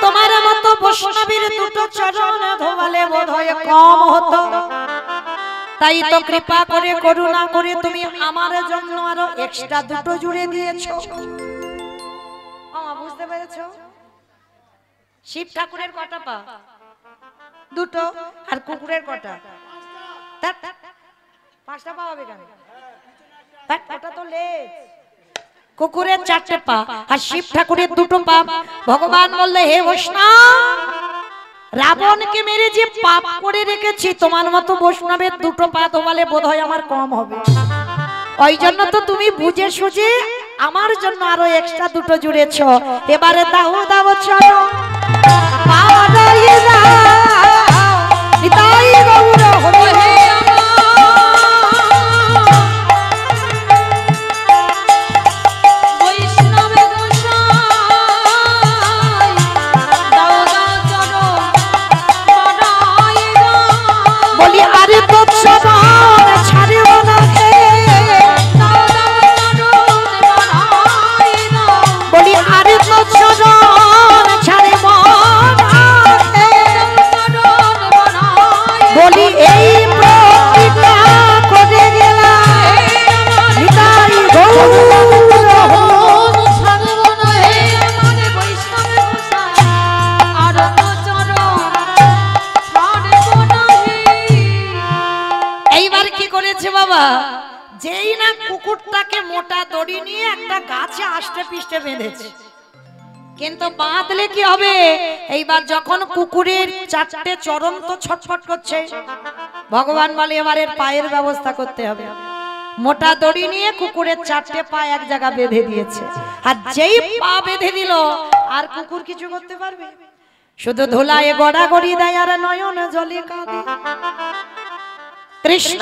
তোমার মতো বৈষ্ণবীর দুটো চরণ ধোয়ালে বোধহয় কম হতো। তাই তো কৃপা করে করুণা করে তুমি আমার জন্য আরো এক্সট্রা দুটো জুড়ে দিয়েছো। বুঝতে পেরেছো? শিব ঠাকুরের কটা পা? দুটো। আর কুকুরের কটা? 5টা পা হবে কেন? ওটা তো লেজ। কুকুরের 4টে পা আর শিব ঠাকুরের 2টো পা। ভগবান বললে, হে বৈষ্ণব, রাবণকে মেরে যে পাপ করে রেখেছি, তোমার মতো বৈষ্ণবের 2টো পা ধোয়ালে বোধহয় আমার কম হবে। ওই জন্য তো তুমি বুঝে সুঝে আমার জন্য আরো এক্সট্রা 2টো জুড়েছ। এবারে দাও দাও চলো, পাওয়া দাঁড়িয়ে দাও, নিতাই গৌর হরে। বলি আরে তো চরণ ছাড়িও না হে, বলি আরে তো চরণ ছাড়িব না হে, বলি এই প্রতিটা করে গেলাম নিতাই গৌর ছাড়ব না হে আমার বৈষ্ণব গোসাই, আর তো চরণ ছাড়ব না হে। এইবার কি করেছে বাবা? যেই না কুকুরটাকে মোটা দড়ি নিয়ে একটা গাছে আষ্টে পিষ্টে বেঁধেছে, কিন্তু বাঁধলে কি হবে? এইবার যখন কুকুরের 4টে চরণ তো ছটফট করছে, ভগবান বলে এবার এর পায়ের ব্যবস্থা করতে হবে। মোটা দড়ি নিয়ে কুকুরের 4টে পা এক জায়গা বেঁধে দিয়েছে। আর যেই পা বেঁধে দিল, আর কুকুর কিছু করতে পারবে? শুধু ধুলায় গড়াগড়ি দেয় আর নয়ন জলে কাঁদে। কৃষ্ণ,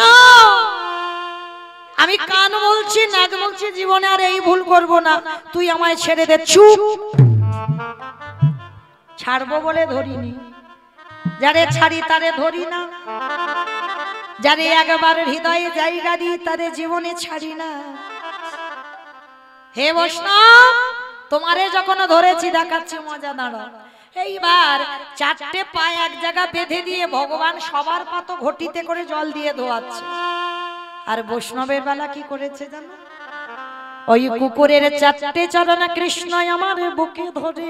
আমি কান বলছি, নাক বলছি, জীবনে আর এই ভুল করব না, তুই আমায় ছেড়ে দে। চুপ। ছাড়বো বলে ধরিনি, যারে ছাড়ি তারে ধরি না, যারে একবার হৃদয়ে জায়গা দিই তারে জীবনে ছাড়ি না। হে বৈষ্ণব, তোমারে যখন ধরেছি দেখাচ্ছি মজা, দাঁড়া। এইবার 4টে পা এক জায়গা বেঁধে দিয়ে ভগবান সবার পা তো ঘটিতে করে জল দিয়ে ধোয়াচ্ছে। আর বৈষ্ণবের বেলা কি করেছে জানো? ওই কুকুরের 4টে চরণ কৃষ্ণ আমার বুকে ধরে,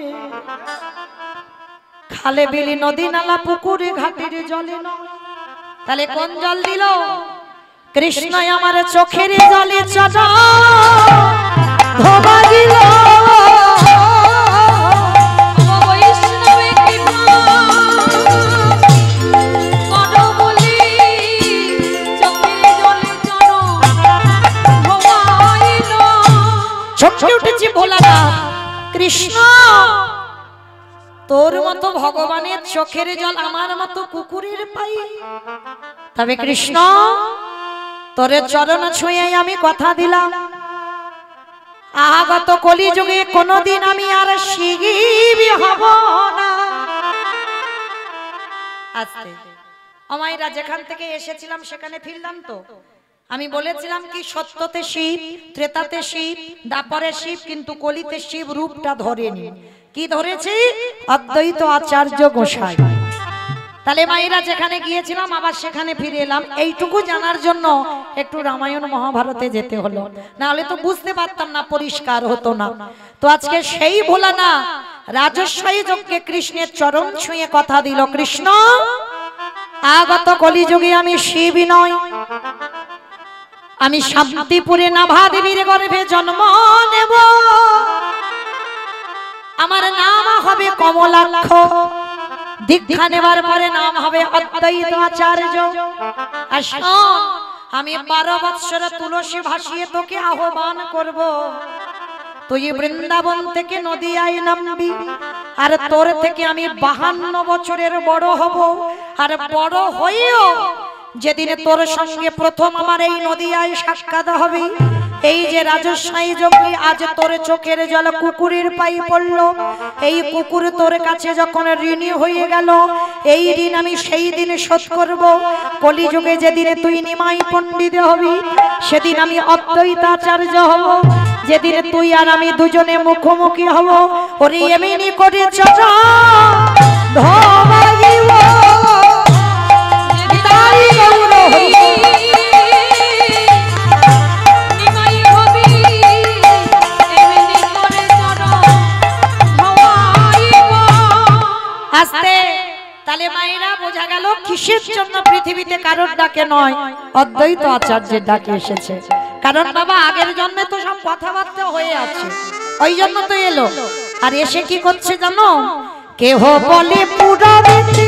খালে বিলি নদী নালা পুকুরে ঘাটের জলে নয়। তাহলে কোন জল দিল? কৃষ্ণ আমার চোখের জলে চরণ ধোবা দিল। কৃষ্ণ তোর মতো ভগবানের চোখের জল আমার মতো কুকুরের পাই, তবে কৃষ্ণ তোর চরণ ছুঁয়ে আমি কথা দিলাম আগত কলিযুগে কোনদিন আমি আর শিগগিরি হব না। আস্তে অমাইরা যেখান থেকে এসেছিলাম সেখানে ফিরলাম তো। আমি বলেছিলাম কি সত্যতে শিব, ত্রেতাতে শিব, দ্বাপরে শিব, কিন্তু কলিতে শিব রূপটা ধরেনি। কি ধরেছে? অদ্বৈত আচার্য গোসাই। তাহলে মায়েরা যেখানে গিয়েছিলাম আবার সেখানে ফিরে এলাম, এইটুকু জানার জন্য একটু রামায়ণ মহাভারতে যেতে হলো, না হলে তো বুঝতে পারতাম না, পরিষ্কার হতো না। তো আজকে সেই ভোলা না রাজস্বী যজ্ঞে কৃষ্ণের চরণ ছুঁয়ে কথা দিল, কৃষ্ণ আগত কলিযুগে আমি শিবই নয়, আমি শান্তিপুরে নাভা দেবীর গর্ভে জন্ম নেব, আমার নাম হবে কমলাক্ষ, দীক্ষা নেবার পরে নাম হবে অদ্বৈত আচার্য। আর শোন, আমি 12 বৎসর তুলসী ভাসিয়ে তোকে আহ্বান করব, তুই বৃন্দাবন থেকে নদিয়ায় নামবি, আর তোর থেকে আমি 52 বছরের বড় হব, আর বড় হয়েও যেদিন তোর সঙ্গে প্রথম আমার এই নদিয়ায় সাক্ষাৎ হবে, এই যে রাজস্বী যোগী আজ তোর চোখের জল কুকুরের পাই পড়ল, এই কুকুর তোর কাছে যখন ঋণী হয়ে গেল, এই ঋণ আমি সেই দিন শোধ করব। কলিযুগে যেদিন তুই নিমাই পণ্ডিত হবি, সেদিন আমি অদ্বৈতাচার্য হব, যেদিন তুই আর আমি দুজনে মুখোমুখি হব, ওরে এমনি করে চাচা ধবাইব তাই গৌর হরি। আস্তে তাহলে মায়েরা বোঝা গেল কিসের জন্য পৃথিবীতে কারোর ডাকে নয়, অদ্বৈত আচার্যের ডাকে এসেছে। কারণ বাবা আগের জন্মে তো সব কথাবার্তা হয়ে আছে, ওই জন্য তো এলো। আর এসে কি করছে জানো? কেহ বলে পুরাণেতে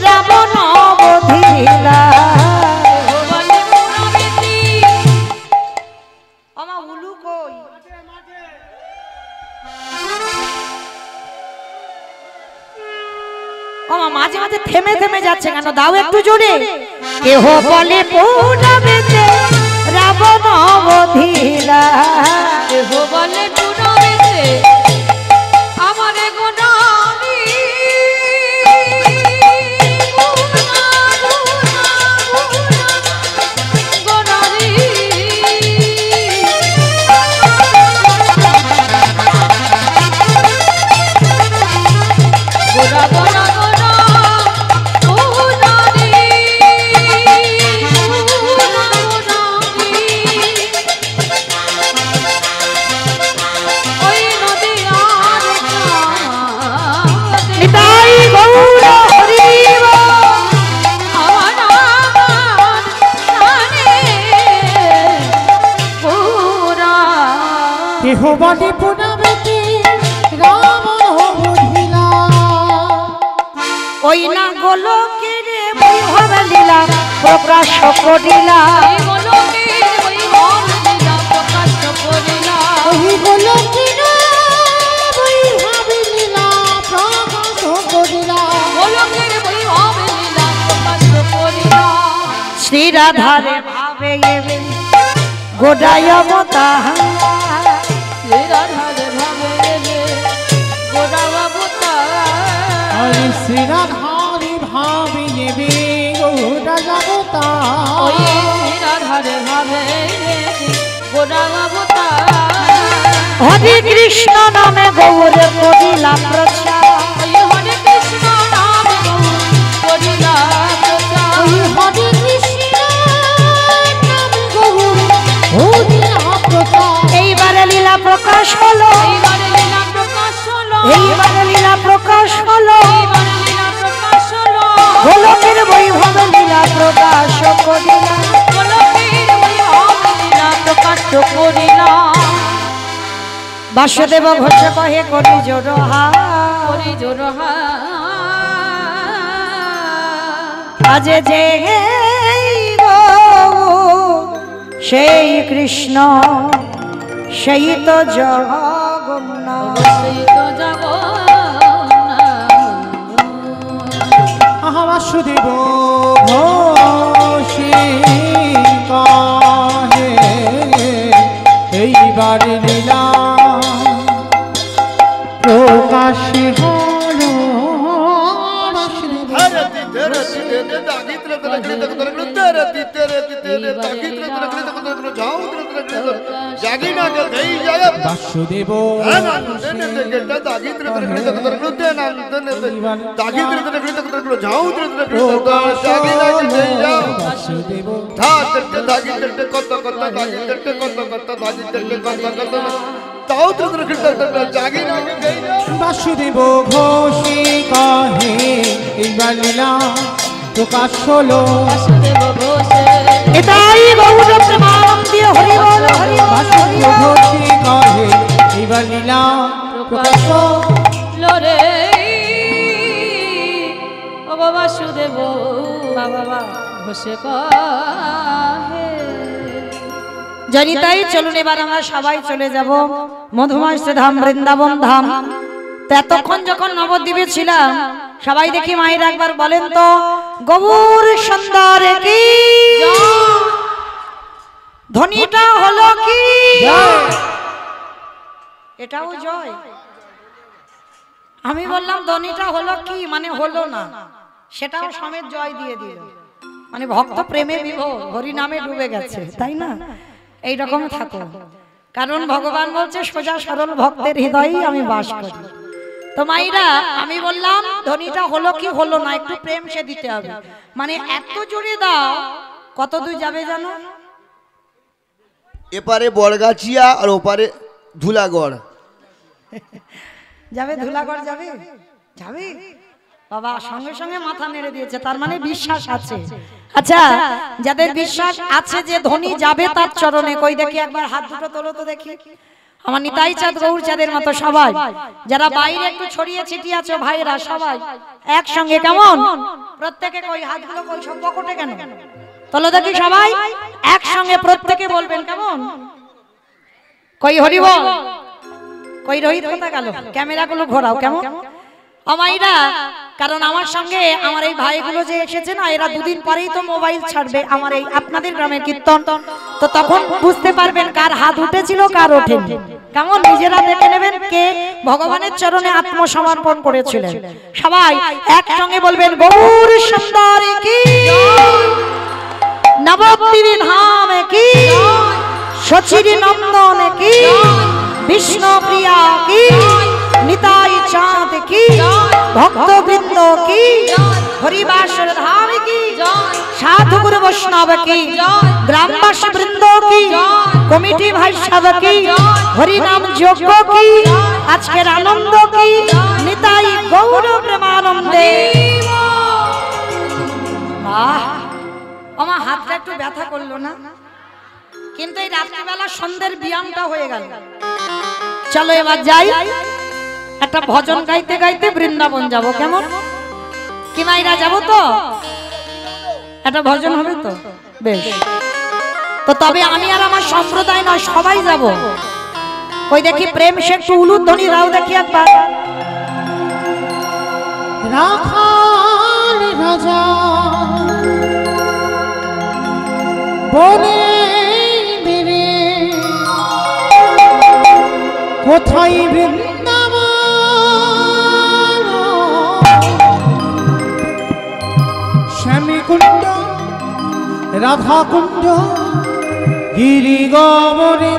রাবণ বধিলা, আমা উলু কই মাঝে মাঝে থেমে থেমে যাচ্ছে কেন? দাও একটু জোরে। কেহ বলে পুরাণেতে রাবণ বধিলা, কেহ বলে পুরাণেতে আমারে গোনামি, গোনারি গোনা গোনা গোনা গোনারি ওই নদী আর নিতাই গৌর হরিব আমার নামে পুরা কেহ বলে পুনাবেতে রাবণ বধিলা, ওই না গোলকের বৈভব লীলা প্রকাশ করিলা, গোলকের বৈভব লীলা প্রকাশ করিলা, ওই গোলকের বৈভব লীলা প্রকাশ করিলা, গোলকের বৈভব লীলা প্রকাশ করিলা, শ্রী রাধারে ভাবে এবে গোডায় অবতার, রাধারে ভাবে রে গোরা বাবুতা, হরি শ্রী রাধারি ভাবে এবে গোরা জগতা, ওই রাধারে ভাবে রে গোরা বাবুতা, হরে কৃষ্ণ নামে গৌর করিলা প্রচার, ওই হরে কৃষ্ণ নাম করিলা প্রচার, ওই হরে কৃষ্ণ নাম গৌর হরিলা প্রচার, এইবারে লীলা প্রকাশ হলো, এইবারে লীলা প্রকাশ হলো, এইবারে লীলা প্রকাশ হলো, এইবারে লীলা প্রকাশ হলো, গোলকের বৈভব লীলা প্রকাশ করিলা, গোলকের বৈভব লীলা প্রকাশ করিলা, বাসুদেব ঘোষ কহে করি জোড়হা, করি জোড়হা আজ যে গৌর সেই কৃষ্ণ সেই তো জগন্নাথ। বাসুদেব ঘোষে কাহে এইবার লীলা প্রকাশে হলো বাসুদেব বাসুদেব ঘোষে কাহে এইবার লীলা প্রকাশ হলো এটাই গৌর প্রেমানন্দে হরি বল হরি বল বাসুদেব ঘোষে কাহে এইবার লীলা প্রকাশ রে ও বাবা সুদেব বাবা ঘোষে কাহে। জনিতাই চলুন এবার আমরা সবাই চলে যাব মধুময় ধাম বৃন্দাবন ধাম। তো এতক্ষণ যখন নবদ্বীপে ছিলাম সবাই দেখি মায়ের একবার বলেন তো গৌর সুন্দর কি ধ্বনিটা হলো কি? এটাও জয়। আমি বললাম ধ্বনিটা হলো কি মানে হলো না, সেটাও সমেত জয় দিয়ে দিল, মানে ভক্ত প্রেমে বিভোর হরি নামে ডুবে গেছে, তাই না? এইরকম থাকো, কারণ ভগবান বলছে সোজা সরল ভক্তের হৃদয়েই আমি বাস করি। তো মাইরা আমি বললাম ধ্বনিটা হলো কি হলো না একটু প্রেম সে দিতে হবে, মানে এত জোরে দাও কত দূর যাবে জানো? এপারে বড়গাছিয়া আর ওপারে ধুলাগড় যাবে, ধুলাগড় যাবে, যাবে বাবা। সঙ্গে সঙ্গে মাথা নেড়ে দিয়েছে, তার মানে বিশ্বাস আছে। আচ্ছা, যাদের বিশ্বাস আছে যে ধ্বনি যাবে তার চরণে, কই দেখি একবার হাত দুটো তোলো তো দেখি। আমার নিতাই চাঁদ গৌর চাঁদের মতো সবাই যারা বাইরে একটু ছড়িয়ে ছিটিয়ে আছো ভাইরা সবাই একসঙ্গে কেমন প্রত্যেকে কই হাতগুলো কই সব পকেটে কেন তোলো দেখি, সবাই একসঙ্গে প্রত্যেকে বলবেন কেমন? কই হরি বল, কই রোহিত কোথায় গেল? ক্যামেরাগুলো ঘোরাও কেমন আমাইরা, কারণ আমার সঙ্গে আমার এই ভাইগুলো যে এসেছে না, এরা দুদিন পরেই তো মোবাইল ছাড়বে আমার এই আপনাদের গ্রামের কীর্তন, তো তখন বুঝতে পারবেন কার হাত উঠেছিল কার ওঠেনি। কেমন নিজেরা দেখে নেবেন কে ভগবানের চরণে আত্মসমর্পণ করেছিলেন। সবাই একসঙ্গে বলবেন গৌর সুন্দর কি, নবদ্বীপ ধাম কি, সচিরি নন্দন কি, বিষ্ণু প্রিয়া কি, নিতাই চাঁদ কি, ভক্তবৃন্দ কি, হরিবাসর ধাম কি, সাধু গুরু বৈষ্ণব কি, গ্রামবাসী বৃন্দ কি, কমিটি ভাই সাধ কি, হরিনাম যজ্ঞ কি, আজকের আনন্দ কি, নিতাই গৌর প্রেমানন্দে। বাহ, আমার হাতটা একটু ব্যথা করলো না, কিন্তু এই রাত্রিবেলা সন্ধ্যের ব্যায়ামটা হয়ে গেল। চলো এবার যাই, একটা ভজন গাইতে গাইতে বৃন্দাবন যাব, কেমন কি মাইরা যাব? তো একটা ভজন হবে তো বেশ। তো তবে আমি আর আমার সম্প্রদায় নয়, সবাই যাব। ওই দেখি প্রেম সে একটু উলুধ্বনি দাও দেখি একবার। রাখাল রাজা বনে বেরে কোথায় বৃন্দাবন, শ্যামীকুণ্ড রাধাকুণ্ড গিরি গোবরে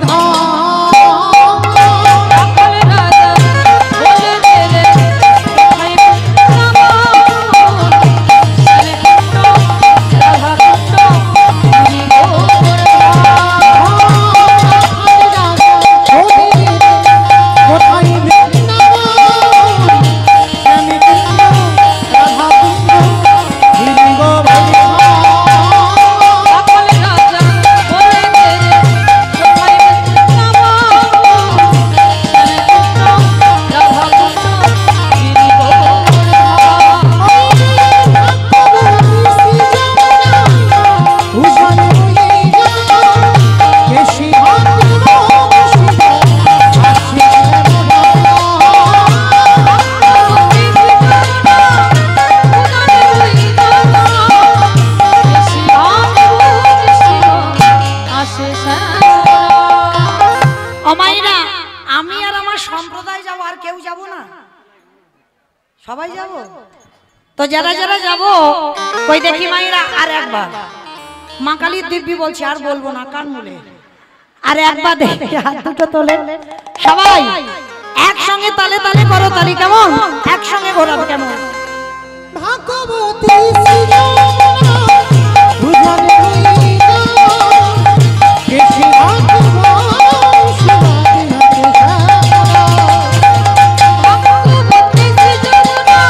যারা যারা যাব কই দেখি মাইরা আর একবার মা কালীর দিব্যি বলছি আর বলবো না কান মুলে আর একবার দেখি হাত দুটো তোলে সবাই একসঙ্গে তালে তালে করো তালি কেমন একসঙ্গে ঘোরাবো কেমন ভাগবতী শ্রীরামনা দুজনে মিলিতা কেশি ভগবান সমাধি হাতে সারা ভগবতী শ্রী যমুনা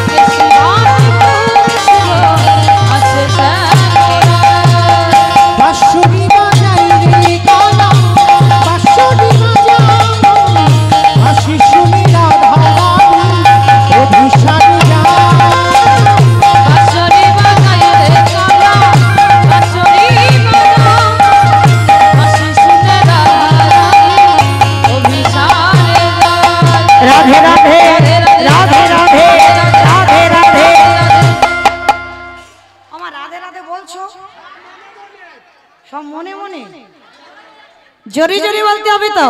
কেশি আছে বাঁশুরি বাজাই রে কালা বাঁশুরি বাজাও হাসি শুনি রাধা রানী অভিশাপ যায় বাঁশরি বাজায় রে কালা বাঁশরি বাজাও হাসি শুনে রাধারানী অভিসারে যায় রাধে রাধে রাধে রাধে রাধে রাধে আমার রাধে রাধে বলছো সব মনে মনে জোরে জোরে বলতে হবে তো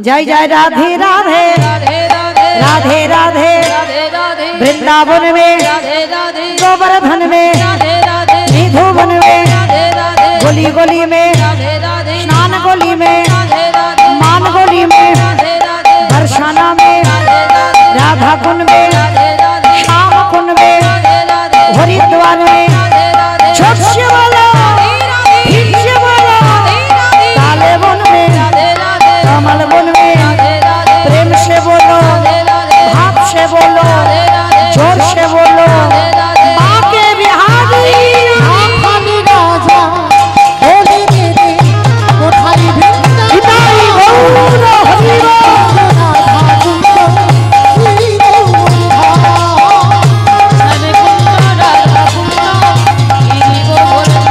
জয় জয় রাধে রাধে राधे राधे राधे राधे राधे राधे वृंदावन में राधे राधे गोवर्धन में राधे राधे निधुवन में राधे राधे गली गली में राधे राधे स्नान गली में राधे राधे मान गली में राधे राधे बरसाना में राधे राधे राधा कुंड में राधे राधे श्याम कुंड में राधे राधे हरिद्वार में राधे राधे छोट से बोलो ठीक से बोलो काले वन में राधे राधे कमल वन में राधे राधे प्रेम से बोलो भाव से बोलो जोर से बोलो बाके बिहारी আখানি রাজা বলে রে কোথায় বৃন্দা হিতাই গৌর হরি রাধা কুন্দ শ্রী গৌরধা हरे कुंड राधा कुंड गिरि गोवर्धन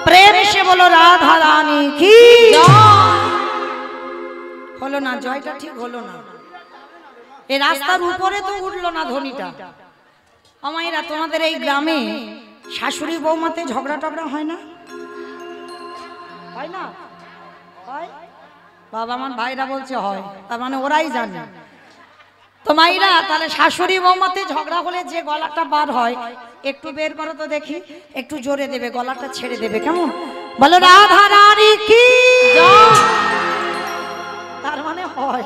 प्रेम से बोलो राधा रानी की হলো না জয়টা ঠিক হলো না এই রাস্তার উপরে তো উঠলো না ধ্বনিটা আমাইরা তোমাদের এই গ্রামে শাশুড়ি বৌমাতে ঝগড়া টগড়া হয় না হয় না হয় বাবা আমার ভাইরা বলছে হয় তার মানে ওরাই জানে তো মাইরা তাহলে শাশুড়ি বৌমাতে ঝগড়া হলে যে গলাটা বার হয় একটু বের করো তো দেখি একটু জোরে দেবে গলাটা ছেড়ে দেবে কেমন বলো রাধা রানী কি তার মানে হয়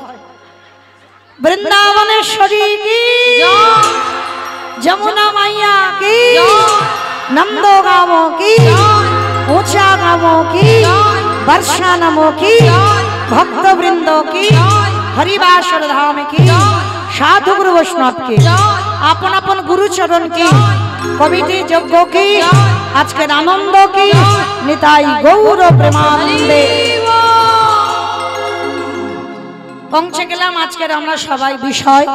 বৃন্দাবনেশ্বরী কি যমুনা মাইয়া কি নন্দগাঁव की ऊंचा गाँवों की वर्षा नमो की भक्त वृंदों की हरिवासर धाम की साधु गुरु वैष्णव की अपन अपन गुरु चरण की कविटी यज्ञ की आज के आनंद की निताई गौर प्रेमानंदे পৌঁছে গেলাম আজকের আমরা সবাই বিষয়